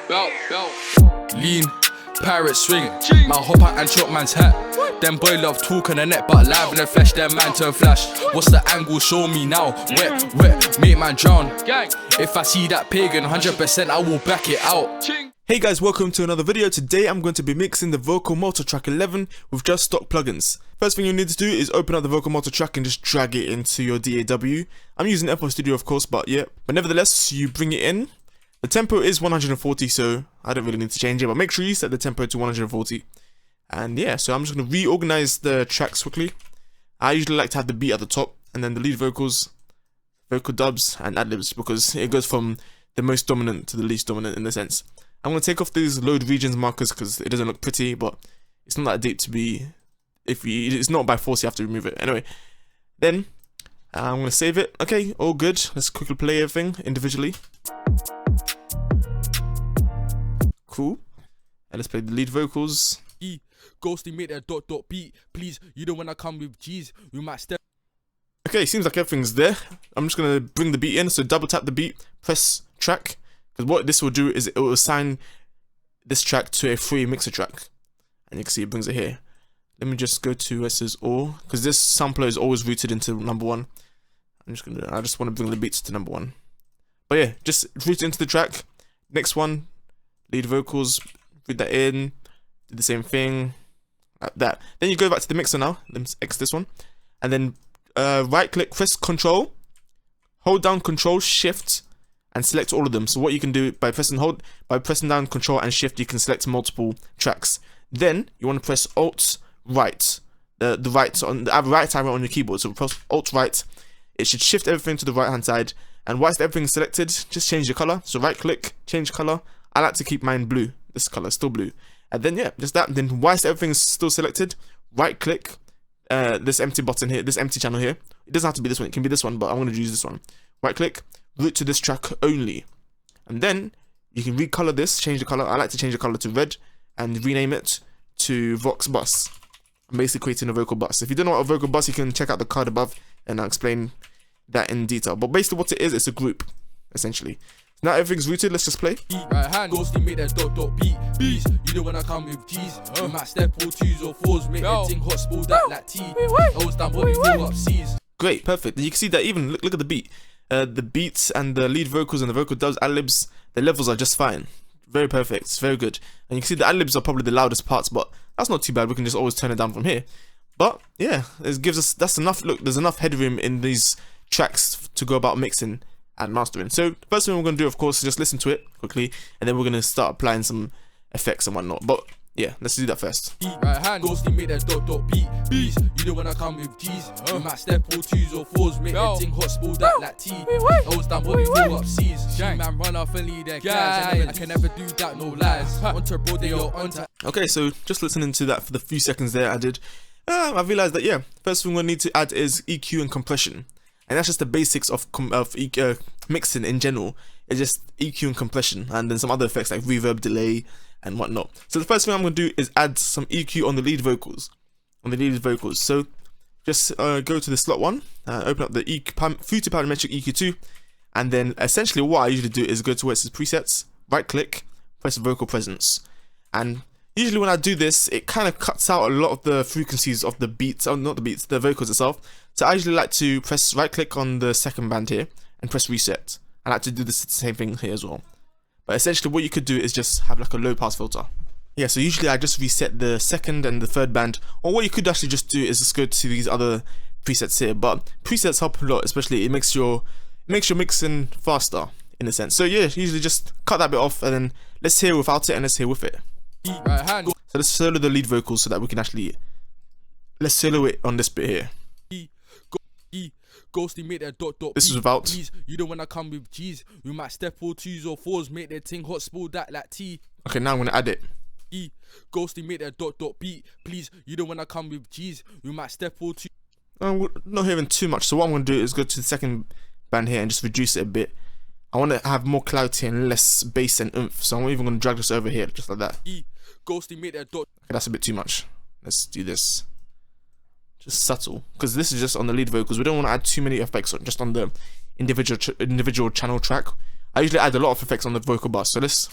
Lean, pirate swing, man hop out and chop man's hat. Them boy love talk on the net, but live in the flesh, them man turn flash. What's the angle? Show me now. Wet, make man drown. If I see that pagan, 100% I will back it out. Hey guys, welcome to another video. Today I'm going to be mixing the Vocal Multitrack 11 with just stock plugins. First thing you need to do is open up the Vocal Multitrack and just drag it into your DAW. I'm using FL Studio of course, but nevertheless you bring it in. The tempo is 140, so I don't really need to change it, but make sure you set the tempo to 140. And yeah, so I'm just going to reorganize the tracks quickly. I usually like to have the beat at the top, and then the lead vocals, vocal dubs, and ad-libs, because it goes from the most dominant to the least dominant in a sense. I'm going to take off these load regions markers because it doesn't look pretty, but it's not that deep to be, it's not by force you have to remove it. Anyway, then I'm going to save it. Okay, all good. Let's quickly play everything individually. Cool. And let's play the lead vocals. Ghosty make that dot beat. Please, you don't wanna come with G's. We might step. Okay, seems like everything's there. I'm just gonna bring the beat in. So double tap the beat, press track. Because what this will do is it will assign this track to a free mixer track. And you can see it brings it here. Let me just go to where it says all, because this sampler is always routed into number one. I just want to bring the beats to number one. But yeah, just route it into the track. Next one, lead vocals, put that in, do the same thing, like that. Then you go back to the mixer now, let's X this one, and then right click, press Control, hold down Control, Shift, and select all of them. So what you can do by pressing down Control and Shift, you can select multiple tracks. Then you want to press Alt Right, the right arrow on your keyboard. So press Alt Right, it should shift everything to the right hand side. And whilst everything's selected, just change the color. So right click, change color. I like to keep mine blue. This color is still blue. And then yeah, just that. Then whilst everything's still selected, right click this empty button here, this empty channel here. It doesn't have to be this one, it can be this one, but I'm going to use this one. Right click, route to this track only. And then you can recolor this, change the color. I like to change the color to red and rename it to Vox Bus. I'm basically creating a vocal bus. If you don't know what a vocal bus, you can check out the card above and I'll explain that in detail. But basically what it is, it's a group, essentially. Now everything's rooted, let's just play. Right hand, ghosty make that dot beat. Please, you don't wanna come with G's. You might step or twos or fours, make that thing hot, spill that like tea. Always down, but we fill up C's. Great, perfect. You can see that even, look at the beat. The beats and the lead vocals and the vocal dubs, ad-libs, the levels are just fine. Very perfect, it's very good. And you can see the ad-libs are probably the loudest parts, but that's not too bad. We can just always turn it down from here. But yeah, it gives us, that's enough. Look, there's enough headroom in these tracks to go about mixing and mastering. So first thing we're going to do, of course, is just listen to it quickly, and then we're going to start applying some effects and whatnot. But yeah, let's do that first. Right hand, ghosty make that dot beat. Please, you don't wanna come with G's. You might step or twos or fours, make that thing hot, spill that like tea. Always down, but we fill up C's. She man run off and lead their guys. I can never do that, no lies. On to bro, they are on to. Okay, so just listening to that for the few seconds there I did, I realized that yeah, first thing we need to add is EQ and compression. And that's just the basics of mixing in general. It's just EQ and compression, and then some other effects like reverb, delay, and whatnot. So the first thing I'm going to do is add some EQ on the lead vocals. So just go to the slot one, open up the Fruity Parametric EQ2, and then essentially what I usually do is go to where it says presets, right click, press vocal presence. And usually when I do this, it kind of cuts out a lot of the frequencies of the beats, not the beats, the vocals itself. So I usually like to press right click on the second band here and press reset. I like to do the same thing here as well. But essentially what you could do is just have like a low pass filter. Yeah, so usually I just reset the second and the third band. Or what you could actually just do is just go to these other presets here. But presets help a lot, especially it makes your mixing faster in a sense. So yeah, usually just cut that bit off and then let's hear without it and let's hear with it. Right hand. So let's solo the lead vocals so that we can actually, let's solo it on this bit here. Ghosty make that dot this is without. Please, you don't wanna come with G's. We might step or twos or fours, make that thing hot, spill that like tea. Okay, now I'm gonna add it. Ghosty make that dot beat. Please, you don't wanna come with G's. We might step or two. I'm not hearing too much, so what I'm gonna do is go to the second band here and just reduce it a bit. I want to have more clarity and less bass and oomph, so I'm even gonna drag this over here just like that. Ghosty make that dot. Okay, that's a bit too much. Let's do this. Just subtle, because this is just on the lead vocals. We don't want to add too many effects just on the individual channel track. I usually add a lot of effects on the vocal bars. So let's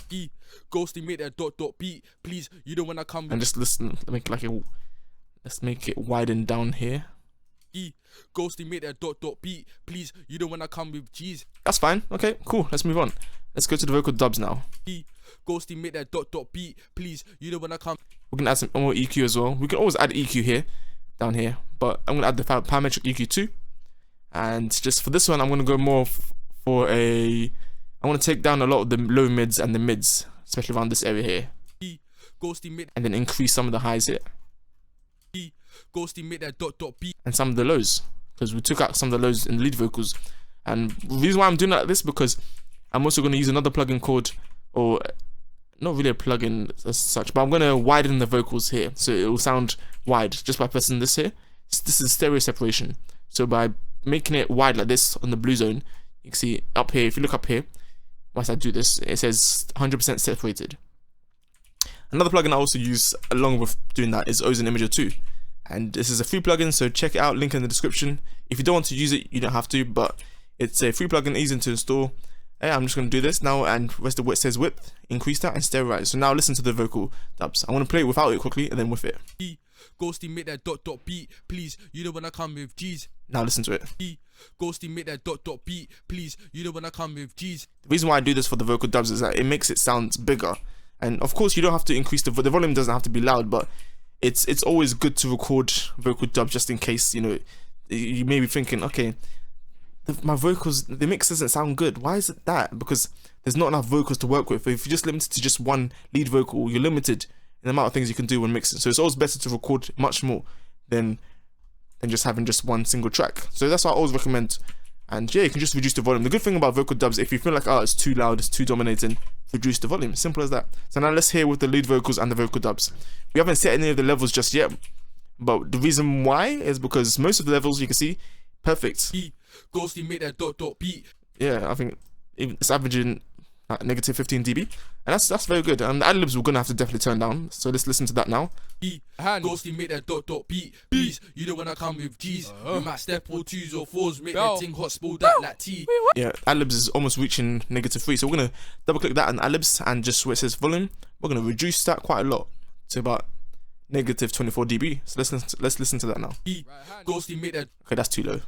Ghosty, make that dot beat, please. You don't wanna come and just listen. Let's make it widen down here. Ghosty, make that dot beat, please. You don't wanna come with G's. That's fine. Okay, cool. Let's move on. Let's go to the vocal dubs now. Ghosty, make that dot beat, please. You don't wanna come. We're gonna add some more EQ as well. We can always add EQ here, down here, but I'm gonna add the parametric EQ too. And just for this one, I'm gonna go more for I want to take down a lot of the low mids and the mids, especially around this area here. Ghosty, make and then increase some of the highs here. Ghosty, make that dot beat. And some of the lows, because we took out some of the lows in the lead vocals. And the reason why I'm doing like this, because I'm also going to use another plugin called, or not really a plugin as such, but I'm going to widen the vocals here, so it will sound wide just by pressing this here. This is stereo separation. So by making it wide like this on the blue zone, you can see up here, if you look up here, once I do this, it says 100% separated. Another plugin I also use along with doing that is Ozone Imager 2. And this is a free plugin, so check it out, link in the description. If you don't want to use it, you don't have to, but it's a free plugin, easy to install. Yeah, I'm just going to do this now, and rest of what it says width, increase that, and sterilize. So now listen to the vocal dubs. I want to play it without it quickly, and then with it. Ghosty, make that dot beat, please. You don't wanna come with G's. Now listen to it. Ghosty, make that dot beat, please. You don't wanna come with G's. The reason why I do this for the vocal dubs is that it makes it sound bigger. And of course, you don't have to increase the volume doesn't have to be loud, but it's always good to record vocal dubs just in case, you know, you may be thinking, okay, my vocals, the mix doesn't sound good. Why is it that? Because there's not enough vocals to work with. If you're just limited to just one lead vocal, you're limited in the amount of things you can do when mixing. So it's always better to record much more than just having just one single track. So that's what I always recommend. And yeah, you can just reduce the volume. The good thing about vocal dubs, if you feel like, oh, it's too loud, it's too dominating, reduce the volume. Simple as that. So now let's hear with the lead vocals and the vocal dubs. We haven't set any of the levels just yet, but the reason why is because most of the levels you can see perfect. Ghosty, make that dot beat. Yeah, I think it's averaging negative 15 dB, and that's very good. And the ad-libs we're gonna have to definitely turn down. So let's listen to that now. Ghosty, make that dot beat, please. You don't wanna come with G's. We might step or twos or fours, make that thing hot, spoil that like tea. Yeah, ad-libs is almost reaching -3, so we're gonna double click that on ad-libs, and just where it says volume, we're gonna reduce that quite a lot to about -24 dB. So let's listen to that now. Ghosty, make that. Okay, that's too low.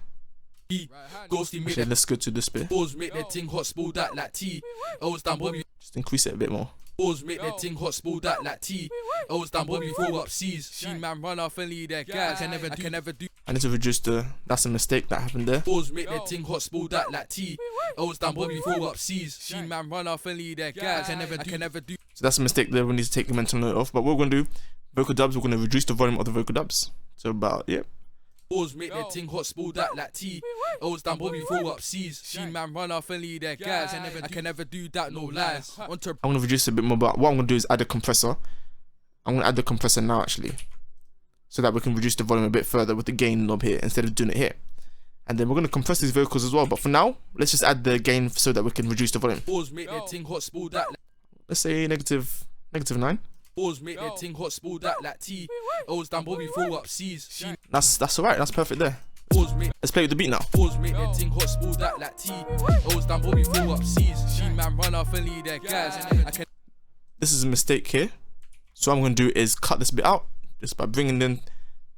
Ghosty, make Okay, that. let's go to this bit. Pause, make that thing hot, spoil that like tea. Oh, it's done, Bobby. Just increase it a bit more. Pause, make that thing hot, spoil that like tea. Oh, it's done, Bobby. Throw up C's. She man run off and lead that guys. I can never do. I need to reduce the. That's a mistake that happened there. Pause, make that thing hot, spoil that like tea. Oh, it's done, Bobby. Throw up C's. She man run off and lead that guys. I can never do. So that's a mistake there. We need to take the mental note off. But what we're gonna do, vocal dubs, we're gonna reduce the volume of the vocal dubs. So about Pause, make that thing hot, spoil that like tea. Oh, it's done, Bobby. Throw up C's. She man run off and lead that guys. I can never do that, no lies. I'm gonna reduce it a bit more. But what I'm gonna do is add a compressor. I'm gonna add the compressor now actually, so that we can reduce the volume a bit further with the gain knob here instead of doing it here. And then we're gonna compress these vocals as well. But for now, let's just add the gain so that we can reduce the volume. Pause, make that thing hot, spoil that. Let's say -9. Pause, make that thing hot, spoil that like tea. Oh, it's done, Bobby. Throw up C's. That's alright. That's perfect there. Pause, make. Let's play with the beat now. Pause, make that thing hot, spoil that like tea. Oh, it's done, Bobby. Throw up C's. She man run off and lead that guys. I can. This is a mistake here. So what I'm gonna do is cut this bit out just by bringing in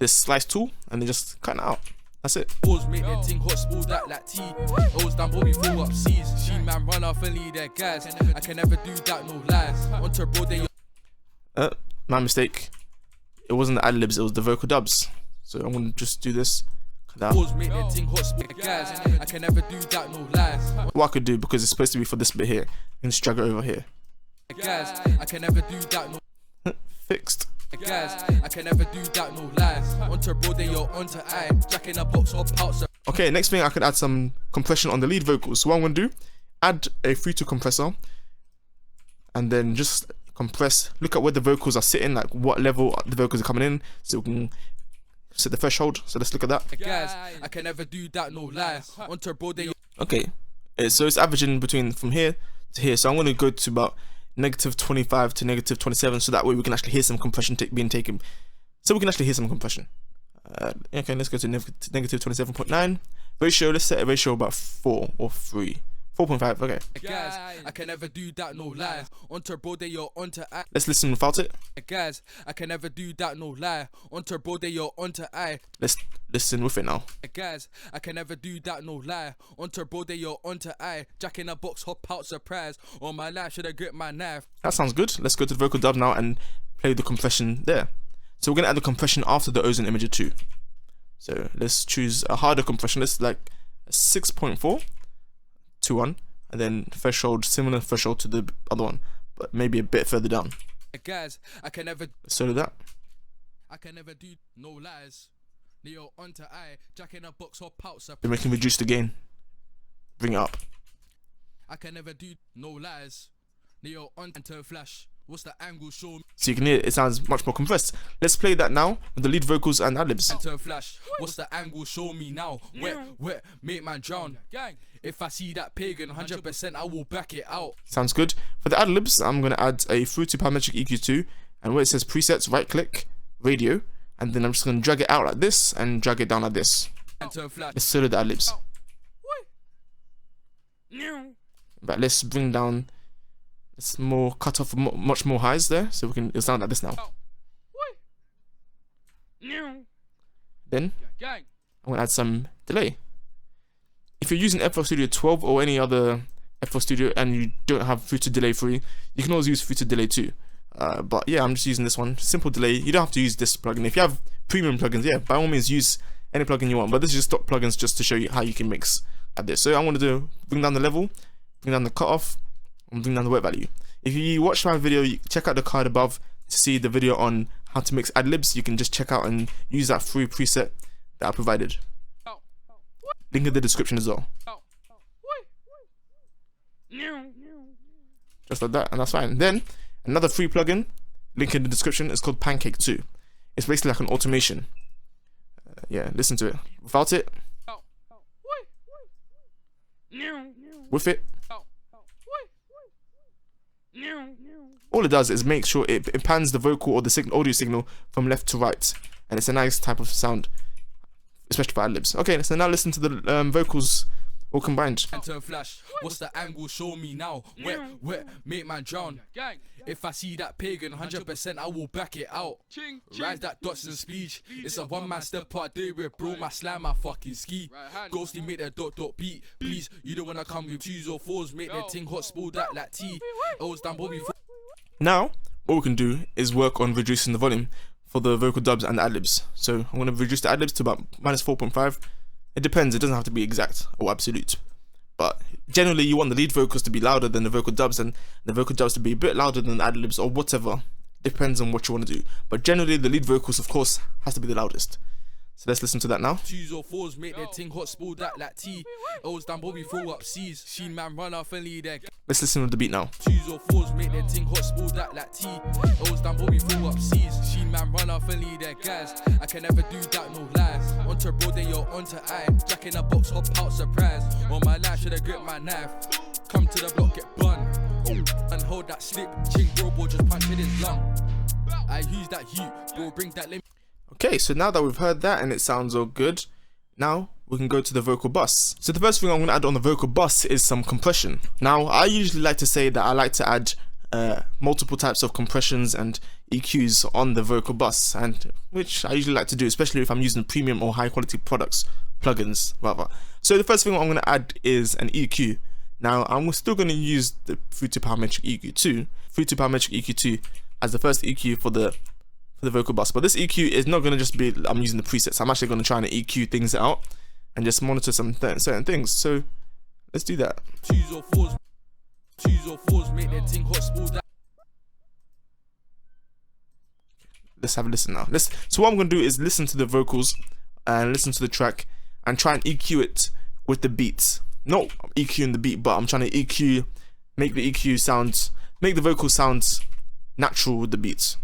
this slice tool and then just cutting it out. That's it. Pause, make that thing hot, spoil that like tea. Oh, it's done, Bobby. Throw up C's. She man run off and lead that guys. I can never do that, no lies. On to broad day. My mistake. It wasn't the ad-libs, it was the vocal dubs. So I'm gonna just do this. Cut that out. Pause, make that thing hot, spoil guys. I can never do that, no lies. What I could do, because it's supposed to be for this bit here, I can just drag it over here. Guys, I can never do that, no. Fixed. Guys, I can never do that, no lies. Onto broad day, you're onto eye. Jack in a box or pouch. Okay, next thing I could add some compression on the lead vocals. So what I'm gonna do, add a 3-2 compressor, and then just compress. Look at where the vocals are sitting, like what level the vocals are coming in, so we can set the threshold. So let's look at that. Guys, I can never do that, no lies. Onto broad day. Okay, so it's averaging between from here to here. So I'm gonna go to about -25 to -27, so that way we can actually hear some compression being taken. So we can actually hear some compression. Okay, let's go to -27.9. Ratio, let's set a ratio about 4 or 3. 4.5, okay. Guys, I can never do that, no lie. Onto bro, they you're onto I. Let's listen without it. Guys, I can never do that, no lie. Onto bro, they you're onto I. Let's listen with it now. Guys, I can never do that, no lie. Onto bro, they you're onto I. Jack in a box, hop out, surprise. On my life, should I grip my knife? That sounds good. Let's go to the vocal dub now and play the compression there. So we're gonna add the compression after the ozone imager 2. So let's choose a harder compression. Let's like a 6.4 to 1, and then threshold, similar threshold to the other one, but maybe a bit further down. Guys, I can never. So do that. I can never do no lies. Leo onto I. Jack in a box, hop out, surprise. Then we can reduce the gain. Bring it up. I can never do no lies. Leo onto flash. What's the angle? Show me. So you can hear it sounds much more compressed. Let's play that now with the lead vocals and ad-libs. Enter flash. What's the angle? Show me now. Wet, make man drown. Gang. If I see that pagan, 100% I will back it out. Sounds good. For the ad-libs, I'm gonna add a Fruity Parametric EQ2, and where it says presets, right click, radio, and then I'm just gonna drag it out like this and drag it down like this. Enter flash. Let's solo the ad-libs. But let's bring down. It's more cut off, much more highs there, so we can. It'll sound like this now. Then I'm gonna add some delay. If you're using FL Studio 12 or any other FL Studio and you don't have Fruity Delay free, you can always use Fruity Delay too. But yeah, I'm just using this one. Simple delay. You don't have to use this plugin. If you have premium plugins, yeah, by all means use any plugin you want. But this is just stock plugins just to show you how you can mix at this. So I'm gonna do bring down the level, bring down the cutoff, and bring down the wet value. If you watch my video, you check out the card above to see the video on how to mix ad-libs. You can just check out and use that free preset that I provided. Link in the description as well. Just like that, and that's fine. Then another free plugin, link in the description, is called Pancake 2. It's basically like an automation. Yeah, listen to it. Without it, with it, all it does is make sure it pans the vocal or the audio signal from left to right, and it's a nice type of sound, especially for ad-libs. Okay, so now listen to the vocals all combined. Enter flash. What's the angle? Show me now. Wet, make man drown. Gang. If I see that pagan, 100% I will back it out. Rise that dots and speech. It's a one-man step part day with bro, my slam, my fucking ski. Ghosty make that dot beat. Please, you don't wanna come with 2s or 4s. Make that ting hot, spoil that like tea. O's down Bobby. Now, what we can do is work on reducing the volume for the vocal dubs and the ad-libs. So I'm gonna reduce the ad-libs to about -4.5. It depends, it doesn't have to be exact or absolute. But generally you want the lead vocals to be louder than the vocal dubs and the vocal dubs to be a bit louder than the ad-libs or whatever. Depends on what you want to do. But generally the lead vocals, of course, has to be the loudest. So let's listen to that now. 2s or 4s make their ting hot, spoil that like tea. O's down Bobby, throw up C's. She man run off and lead there. Let's listen to the beat now. 2s or 4s make their ting hot, spoil that like tea. O's down Bobby, throw up C's. She man run off and lead there, guys. I can never do that, no lies. Onto bro, then you're onto I. Jack in a box, hop out, surprise. On my life, should I grip my knife? Come to the block, get bun. And hold that slip. Ching bro, boy, just punch in his lung. I use that heat, bro, bring that limit. Okay, so now that we've heard that and it sounds all good, now we can go to the vocal bus. So the first thing I'm going to add on the vocal bus is some compression. Now, I usually like to say that I like to add multiple types of compressions and EQs on the vocal bus, and which I usually like to do, especially if I'm using premium or high quality products, plugins rather. So the first thing I'm going to add is an EQ. Now, I'm still going to use the Fruity Parametric EQ2, Fruity Parametric EQ2 as the first EQ for the vocal bus, but this EQ is not going to just be I'm using the presets. I'm actually going to try and EQ things out and just monitor some certain things. So let's do that. 2s or 4s make their ting hot, spoil that. Let's have a listen now. So what I'm going to do is listen to the vocals and listen to the track and try and EQ it with the beats. Not EQing the beat, but I'm trying to make the EQ sounds, make the vocal sounds natural with the beats.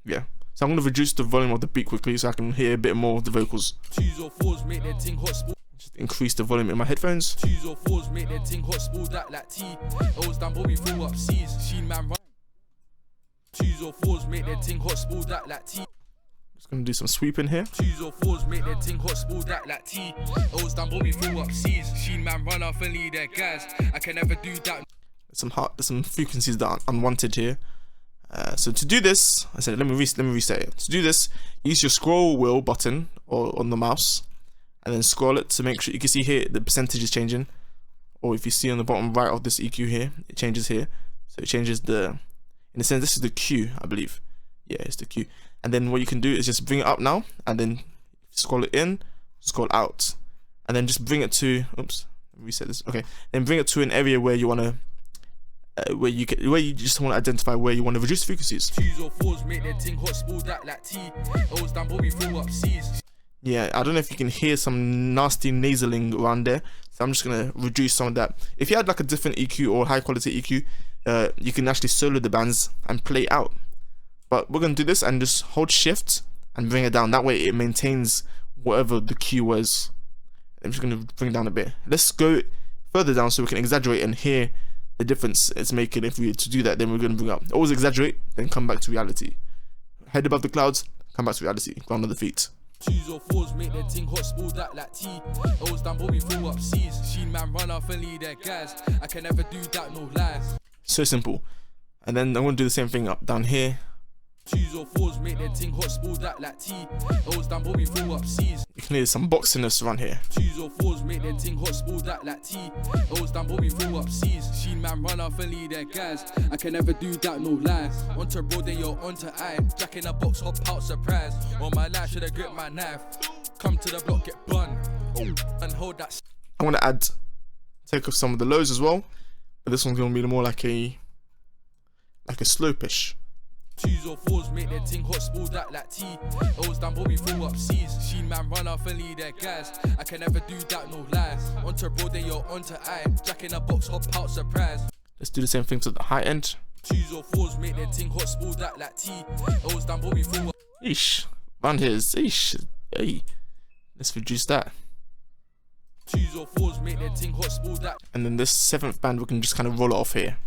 Yeah. So I'm going to reduce the volume of the beat quickly so I can hear a bit more of the vocals. 2s or 4s make their ting hot, spoil. Just increase the volume in my headphones. 2s or 4s make their ting hot, spoil that like tea. O's down Bobby, throw up C's. She man run. 2s or 4s make their ting hot, spoil that like tea. Just gonna do some sweeping here. Twos or fours make their ting hot, spill that like tea. O's done, but we fill up C's. Sheen man run off and lead their guys. I can never do that. There's some frequencies that are unwanted here. So to do this, I said let me reset it. To do this, use your scroll wheel button or on the mouse, and then scroll it to make sure you can see here the percentage is changing. Or if you see on the bottom right of this EQ here, it changes here. So it changes the, in a sense, this is the Q, I believe. Yeah, it's the Q. And then what you can do is just bring it up now, and then scroll it in, scroll out, and then just bring it to, oops, reset this. Okay, then bring it to an area where you want to, where you just want to identify where you want to reduce frequencies. Twos or fours make their ting hot, spill that like tea. O's done, but we fill up C's. Yeah, I don't know if you can hear some nasty nasaling around there, so I'm just gonna reduce some of that. If you had like a different EQ or high quality EQ, you can actually solo the bands and play out. But we're gonna do this and just hold shift and bring it down. That way it maintains whatever the Q was. I'm just gonna bring it down a bit. Let's go further down so we can exaggerate and hear the difference it's making. If we were to do that, then we're gonna bring up. Always exaggerate, then come back to reality. Head above the clouds, come back to reality. Ground on the feet. Twos or fours make their ting hot, spill that like tea. O's done, but we fill up C's. Sheen man run off and lead their guys. I can never do that, no lies. So simple. And then I'm gonna do the same thing up down here. Twos or fours make their ting hot, spill that like tea. O's done, but we fill up C's. You can hear some boxiness around here. Twos or fours make their ting hot, spill that like tea. O's done, but we fill up C's. Sheen man run off and lead their guys. I can never do that, no lies. Onto road, then you're onto eye. Jack in a box, hop out, surprise. On my life, should have gripped my knife. Come to the block, get bun. And hold that. I'm gonna take off some of the lows as well, but this one's gonna be more like a slow pitch. Twos or fours make their ting hot, spill that like tea. O's done, but we fill up C's. Sheen man run off and lead their guys. I can never do that, no lies. Onto road, then you're onto eye. Jack in a box, hop out, surprise. Let's do the same thing to the high end. Twos or fours make their ting hot, spill that like tea. O's done, but we fill up. Eesh, round here is eesh. Hey, let's reduce that. Twos or fours make their ting hot, spill that. And then this seventh band we can just kind of roll it off here.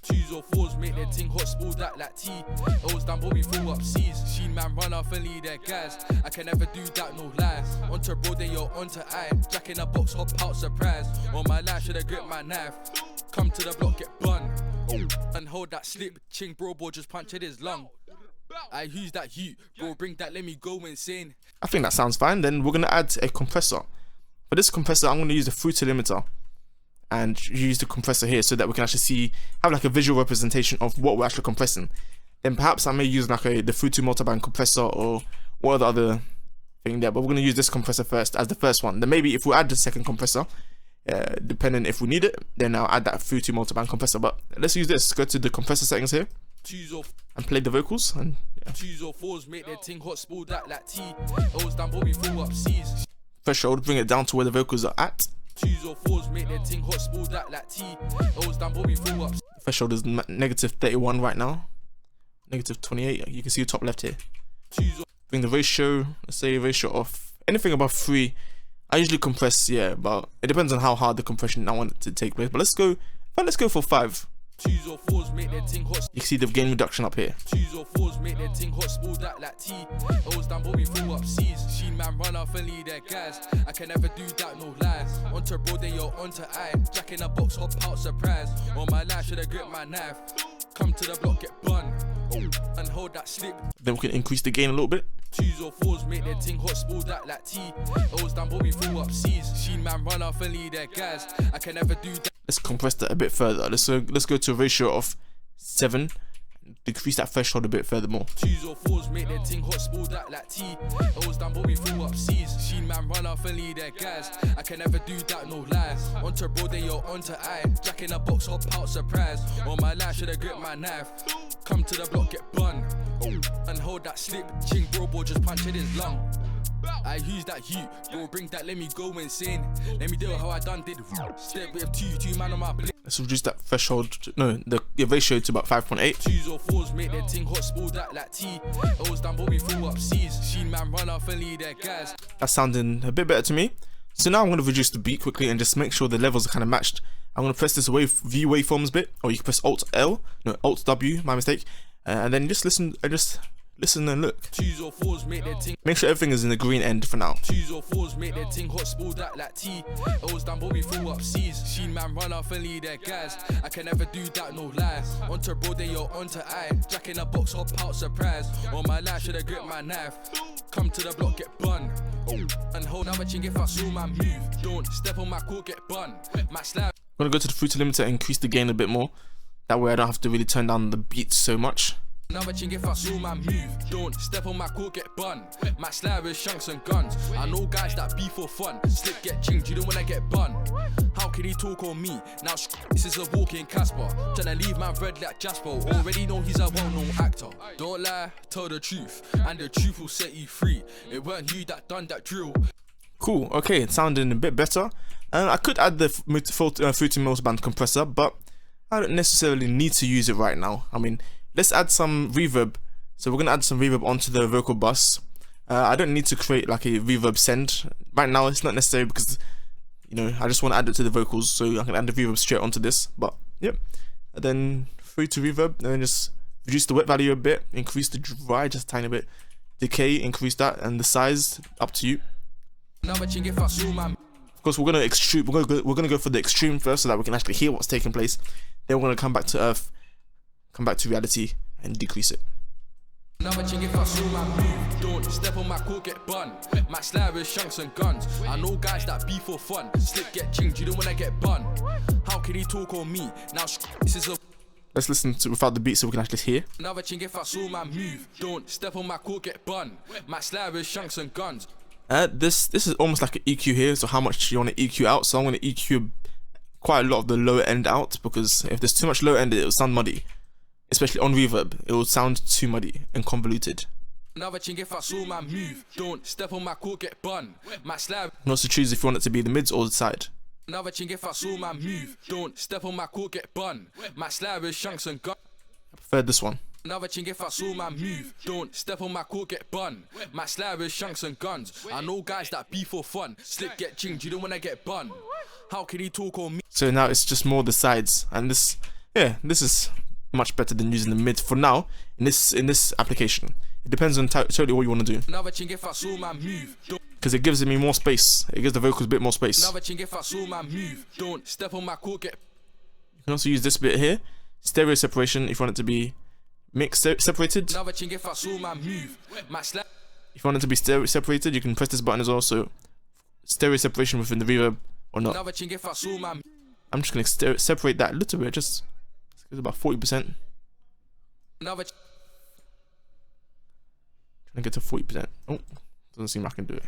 Twos or fours make their ting hot, spill that like tea. O's done, but we fill up C's. Sheen man run off and lead their guys. I can never do that, no lies. Onto road, then you're onto eye. Jack in a box, hop out, surprise. On my life, should have gripped my knife. Come to the block, get bun. And hold that slip. Ching bro, boy, just punctured his lung. I use that heat, bro, bring that, let me go insane. I think that sounds fine. Then we're gonna add a compressor. For this compressor, I'm gonna use the fruity limiter and use the compressor here so that we can actually have like a visual representation of what we're actually compressing. Then perhaps I may use like the fruity multiband compressor or what other thing there, but we're gonna use this compressor first as the first one. Then maybe if we add the second compressor, depending if we need it, then I'll add that fruity multiband compressor. But let's use this. Go to the compressor settings here and play the vocals. And yeah. Twos or fours make their ting hot, spill that like tea. O's done, but we fill up C's. Threshold, bring it down to where the vocals are at. Twos or fours make their ting hot, spill that like tea. O's done, but we fill up. Threshold is negative 31 right now. Negative 28. You can see the top left here. Bring the ratio. Let's say ratio of anything above 3. I usually compress, yeah, but it depends on how hard the compression I want it to take place. But let's go for 5. Twos or fours make their ting hot. You can see the gain reduction up here. Twos or fours make their ting hot, spill that like tea. O's done, but we fill up C's. Sheen man run off and lead their guys. I can never do that, no lies. Onto road, then you're onto eye. Jack in a box, hop out, surprise. On my life, should have gripped my knife. Come to the block, get bun. And hold that slip. Then we can increase the gain a little bit. Twos or fours make their ting hot, spill that like tea. O's done, but we fill up C's. Sheen man run off and lead their guys. I can never do that. Let's compress that a bit further. Let's go to a ratio of 7. Decrease that threshold a bit furthermore. Twos or fours make their ting hot, spill that like tea. O's done, but we fill up C's. Sheen man run off and lead their guys. I can never do that, no lies. Onto road, then you're onto eye. Jack in a box, hop out, surprise. On my life, should have gripped my knife. Come to the block, get bun. And hold that slip. Ching bro, boy, just punctured his lung. I use that heat, bro, bring that, let me go insane. Let me do how I done did. Step with two man on my blade. Let's reduce that threshold, the ratio to about 5.8. Twos or fours make their ting hot, spill that like tea. O's done, but we fill up C's. Sheen man run off and lead their guys. That's sounding a bit better to me. So now I'm going to reduce the beat quickly and just make sure the levels are kind of matched. I'm going to press this view waveforms bit, or you can press Alt W, my mistake. And then just listen and look. 2s or 4s make their ting. Make sure everything is in the green end for now. 2s or 4s make their ting hot, spill that like tea. It was done but we throw up seas. Seen man run off and lead their guys. I can never do that, no lies. Onto bro they or onto I. Jack in a box, hop out, surprise. On my life should have gripped my knife. Come to the block, get bun. And hold on, ching if I saw my move. Don't step on my court, get bun. My slab. I'm gonna go to the fruit limiter and increase the gain a bit more. That way I don't have to really turn down the beats so much. Another ching if I saw my move. Don't step on my court, get bun. My slab with shanks and guns. I know guys that be for fun. Slip get chinged, you don't wanna get bun. How can he talk on me? Now this is a walking Casper. Tryna leave my red like Jasper. Already know he's a well-known actor. Don't lie, tell the truth. And the truth will set you free. It weren't you that done that drill. Cool, okay, it's sounding a bit better. I could add the Fruity Mills band compressor, but I don't necessarily need to use it right now. I mean, let's add some reverb. So we're gonna add some reverb onto the vocal bus. I don't need to create like a reverb send. Right now it's not necessary because, you know, I just want to add it to the vocals, so I can add the reverb straight onto this. But yep, and then free to reverb, and then just reduce the wet value a bit, increase the dry just a tiny bit, decay, increase that, and the size up to you. Of course, we're gonna extrude. We're gonna go for the extreme first, so that we can actually hear what's taking place. Then we're gonna come back to earth, come back to reality, and decrease it. Another ching if I saw my move. Don't step on my court, get bun. My slab with shanks and guns. I know guys that be for fun. Slip get chinged, you don't wanna get bun. How can he talk on me? Now this is a. Let's listen to without the beat so we can actually hear. Another ching if I saw my move. Don't step on my court, get bun. My slab with shanks and guns. This is almost like an EQ here, so how much you want to EQ out. So I'm going to EQ quite a lot of the lower end out, because if there's too much low end, it will sound muddy. Especially on reverb, it will sound too muddy and convoluted. Another ching if I saw my move. Don't step on my court, get bun. My slab. You can also choose if you want it to be the mids or the side. Another ching if I saw my move. Don't step on my court, get bun. My slab with shanks and guns. I prefer this one. Another ching if I saw my move. Don't step on my court, get bun. My slab with shanks and guns. I know guys that be for fun. Slip get chinged, you don't wanna get bun. How can he talk on me? So now it's just more the sides, and this, yeah, this is much better than using the mid for now in this application. It depends on totally what you want to do. Another ching if I saw my move. Because it gives me more space. It gives the vocals a bit more space. Another ching if I saw my move. Don't step on my court, get. You can also use this bit here, stereo separation, if you want it to be mixed separated. Another ching if I saw my move. My slap. If you want it to be stereo separated, you can press this button as well. So stereo separation within the reverb or not. Another ching if I saw my. I'm just gonna separate that a little bit, just it's about 40%. Another. Trying to get to 40%. Oh, doesn't seem like I can do it.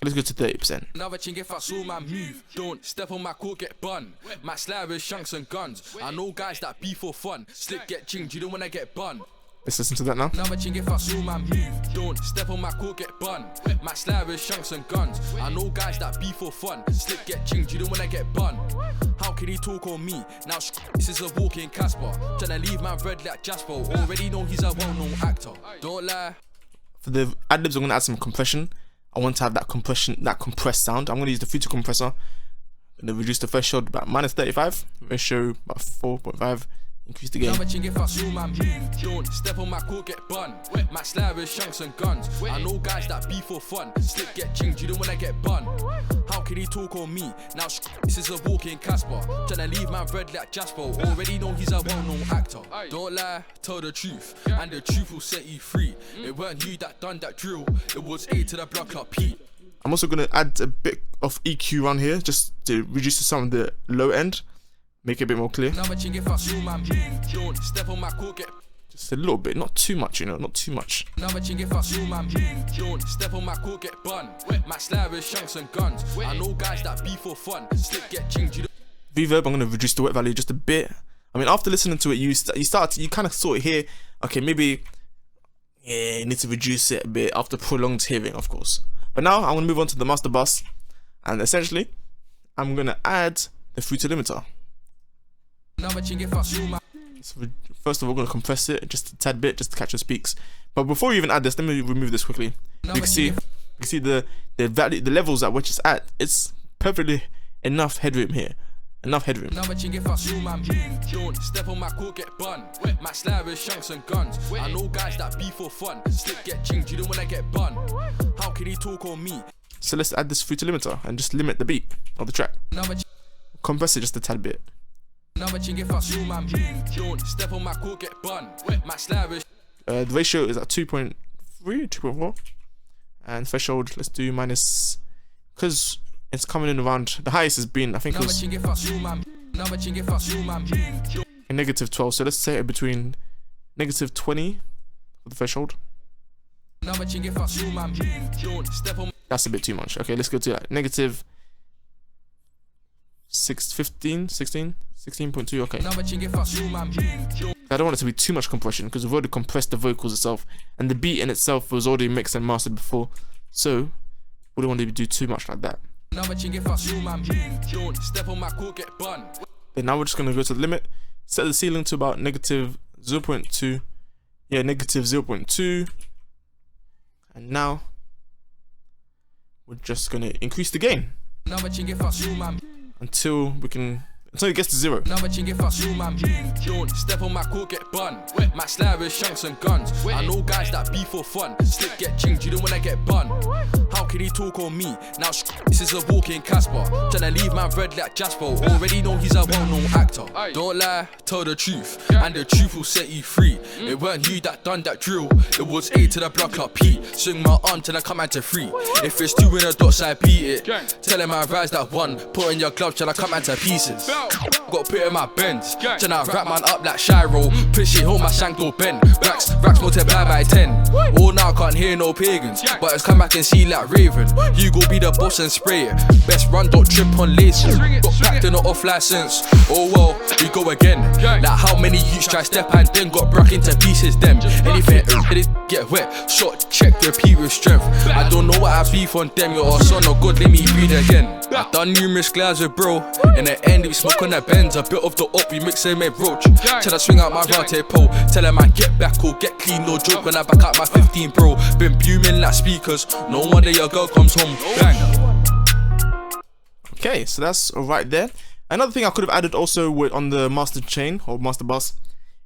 Let's go to 30%. Another ching if I saw my move. Don't step on my court, get bun. My slab with shanks and guns. I know guys that be for fun. Slip get chinged, you don't wanna get bun. Let's listen to that now. Another ching if I saw my move. Don't step on my court, get bun. My slab with shanks and guns. I know guys that be for fun. Slip get chinged, you don't wanna get bun. How can he talk on me? Now this is a walking Casper. Tryna leave my red like Jasper. Already know he's a well-known actor. Don't lie. For the ad-libs, I'm gonna add some compression. I want to have that compressed sound. I'm going to use the filter compressor. I'm going to reduce the threshold about -35, ratio about 4.5, increase the gain. Another ching if I saw my move. Don't step on my court, get bun. My slab with shanks and guns. I know guys that be for fun. Slip get chinged, you don't wanna get bun. How can he talk on me? Now this is a walking Casper. Tryna leave my red like Jasper. Already know he's a well-known actor. Don't lie, tell the truth. And the truth will set you free. It weren't you that done that drill. It was A to the block up P. I'm also going to add a bit of EQ around here, just to reduce some of the low end. Make it a bit more clear. Another ching if I saw my move. Don't step on my court, get. Just a little bit, not too much, you know, not too much. Another ching if I saw my move. Don't step on my court, get bun. My slab with shanks and guns. I know guys that be for fun. Slip get chinged, you don't. Reverb, I'm going to reduce the wet value just a bit. I mean, after listening to it, you kind of sort of hear, okay, maybe, yeah, you need to reduce it a bit after prolonged hearing, of course. But now I'm going to move on to the master bus, and essentially, I'm going to add the fruity limiter. Another ching if I saw my. So first of all, we're going to compress it just a tad bit, just to catch your speaks. But before we even add this, let me remove this quickly. You can see the value, the levels at which it's at. It's perfectly enough headroom here. enough headroom. Another ching if I saw my move. Don't step on my court, get bun. My slab with shanks and guns. I know guys that be for fun. Slip get chinged, you don't wanna get bun. How can he talk on me? So let's add this through to limiter and just limit the beat of the track. Compress it just a tad bit. Another ching if I saw my move. Don't step on my court, get bun. My slab with the ratio is at 2.3, 2.4. And threshold, let's do minus, because it's coming in around, the highest has been, I think it was a negative 12, so let's say it between negative 20 for the threshold. That's a bit too much. Okay, let's go to that. Negative 16.2, okay. I don't want it to be too much compression because we've already compressed the vocals itself and the beat in itself was already mixed and mastered before, so we don't want to do too much like that. Then now we're just going to go to the limit, set the ceiling to about negative 0.2, yeah, negative 0.2, and now we're just going to increase the gain until we can, until it gets to 0. Don't step on my court, get bun. My slab with shanks and guns. I know guys that be for fun. Slip get chinged, you don't wanna get bun. How can he talk on me? Now this is a walking Casper. Tryna leave my red like Jasper. Already know he's a well-known actor. Don't lie, tell the truth, and the truth will set you free. It weren't you that done that drill. It was A to the block up P. Swing my arm till I come out to 3. If it's 2 in a dot, I beat it. Tell him I rise that 1. Put in your gloves till I come out to pieces. Got put in my Benz, tryna wrap man up like Shiro. Push it home, my shank don't bend. Racks multiply by 10. All now can't hear no pagans, but it's come back and see like Raven. You go be the boss and spray it. Best run, don't trip on laces. Got packed in the off license. Oh well, we go again. Like how many youths try step and then got broke into pieces. Them anything it get wet. Shot check, repeat with strength. I don't know what I beef on them. You're a son of God, let me read again. I've done numerous glides with bro. In the end, we smoke on the Benz. A bit of the up, we mix and make roach. Till I swing out my route pole. Tell him I get back or get clean, no joke. When I back up my 15 bro. Been booming like speakers. No wonder your girl comes home. Bang. Okay, so that's alright there. Another thing I could have added also on the master chain or master bus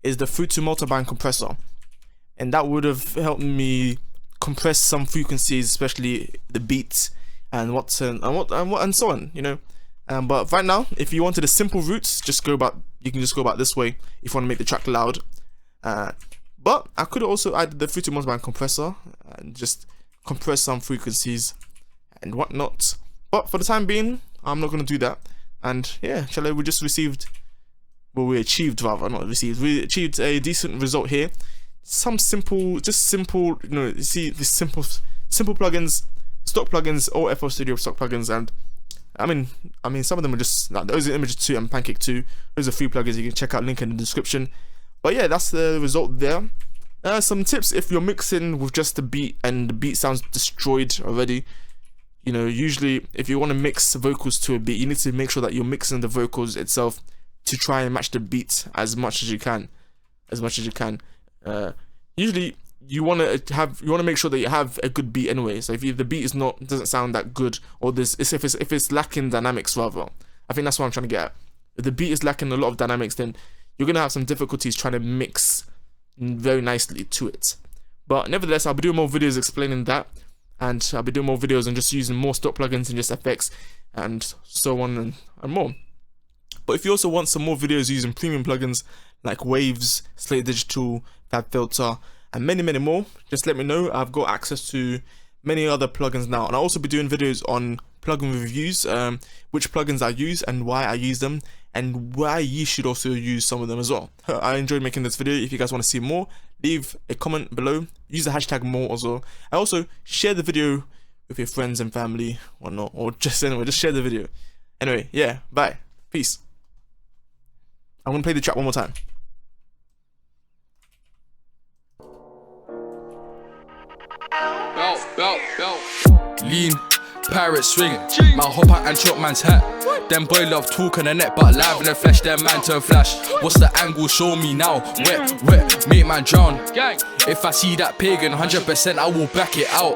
is the through to multiband compressor. And that would have helped me compress some frequencies, especially the beats and and so on, you know. But right now, if you wanted a simple route, you can just go about this way if you want to make the track loud. But I could have also added the through to multiband compressor and just compress some frequencies and whatnot. But for the time being, I'm not going to do that. And yeah, we achieved, we achieved a decent result here. Some simple, you know, you see these simple plugins, stock plugins, or FL Studio stock plugins, and I mean, some of them are just like, those are Image 2 and Pancake 2. Those are free plugins. You can check out, link in the description. But yeah, that's the result there. Some tips if you're mixing with just the beat and the beat sounds destroyed already. You know, usually if you want to mix vocals to a beat, you need to make sure that you're mixing the vocals itself to try and match the beat as much as you can. Usually you want to make sure that you have a good beat anyway. So if the beat doesn't sound that good, or if it's lacking dynamics rather, I think that's what I'm trying to get at. If the beat is lacking a lot of dynamics, then you're gonna have some difficulties trying to mix very nicely to it. But nevertheless, I'll be doing more videos explaining that, and I'll be doing more videos on just using more stock plugins and just effects and so on and more. But if you also want some more videos using premium plugins like Waves, Slate Digital, FabFilter, and many more, just let me know. I've got access to many other plugins now, and I'll also be doing videos on plugin reviews, which plugins I use and why I use them, and why you should also use some of them as well. I enjoyed making this video. If you guys want to see more, leave a comment below, use the hashtag more as well. I also share the video with your friends and family, whatnot, or just share the video. Anyway, yeah, bye, peace. I'm gonna play the track one more time. Belt. Lean, pirate swinging. Man hop out and chop man's hat. Them boy love talk on the net, but live in the flesh, them man turn flash. What's the angle? Show me now. Wet, make man drown. If I see that pagan, 100% I will back it out.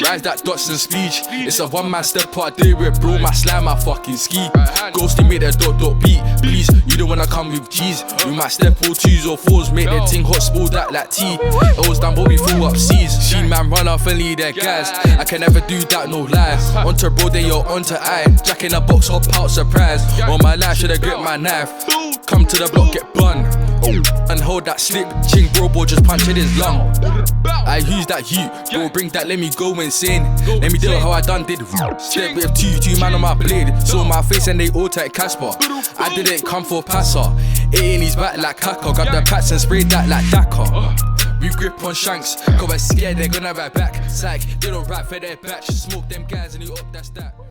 Rise that dots and speech. It's a one man step part day with bro, my slam, my fucking ski. Ghosty make that dot beat. Please, you don't wanna come with G's. We might step all 2s or 4s, make that ting hot, spoil that like tea. It was done, but we flew up seas. She man run off and lead their guys. I can never do that, no lies. Onto bro, they yo, onto I. Jack in a box, hop out, surprise. All my life, should've gripped my knife. Come to the block, get bun. And hold that slip, ching bro, boy, just punch in his lung. I use that you, bro, bring that, let me go insane. Let me do how I done did. Step with two man on my blade. Saw my face and they all take Casper. I didn't come for passer. It in his back like Kaka. Grab the pats and sprayed that like Dakar. We grip on shanks, cause we're scared they're gonna ride back. Psych, they don't rap for their batch. Smoke them guys and you up, that's that.